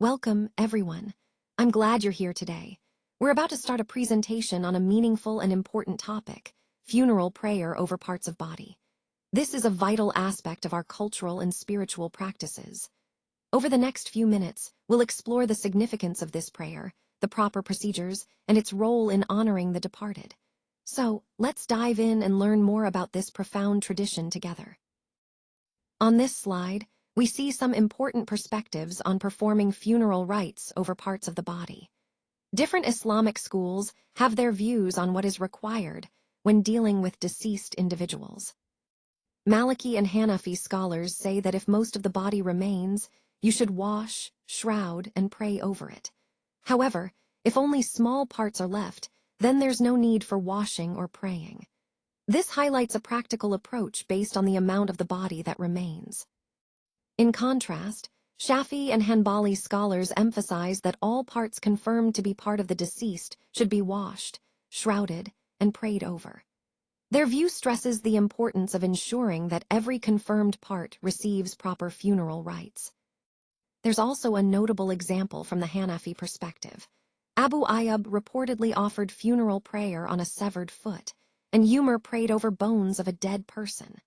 Welcome, everyone. I'm glad you're here today. We're about to start a presentation on a meaningful and important topic, funeral prayer over parts of body. This is a vital aspect of our cultural and spiritual practices. Over the next few minutes, we'll explore the significance of this prayer, the proper procedures, and its role in honoring the departed. So, let's dive in and learn more about this profound tradition together. On this slide, we see some important perspectives on performing funeral rites over parts of the body. Different Islamic schools have their views on what is required when dealing with deceased individuals. Maliki and Hanafi scholars say that if most of the body remains, you should wash, shroud, and pray over it. However, if only small parts are left, then there's no need for washing or praying. This highlights a practical approach based on the amount of the body that remains. In contrast, Shafi and Hanbali scholars emphasize that all parts confirmed to be part of the deceased should be washed, shrouded, and prayed over. Their view stresses the importance of ensuring that every confirmed part receives proper funeral rites. There's also a notable example from the Hanafi perspective. Abu Ayyub reportedly offered funeral prayer on a severed foot, and Umar prayed over bones of a dead person.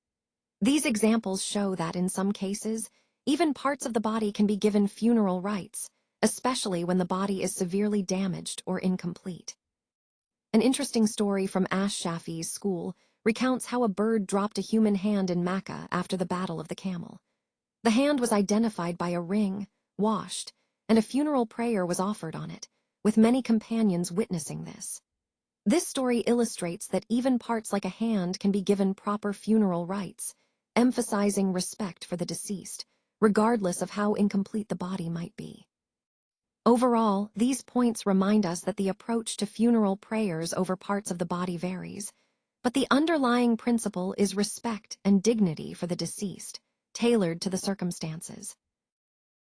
These examples show that in some cases, even parts of the body can be given funeral rites, especially when the body is severely damaged or incomplete. An interesting story from Ash-Shafi's school recounts how a bird dropped a human hand in Makkah after the Battle of the Camel. The hand was identified by a ring, washed, and a funeral prayer was offered on it, with many companions witnessing this. This story illustrates that even parts like a hand can be given proper funeral rites, emphasizing respect for the deceased, regardless of how incomplete the body might be. Overall, these points remind us that the approach to funeral prayers over parts of the body varies, but the underlying principle is respect and dignity for the deceased, tailored to the circumstances.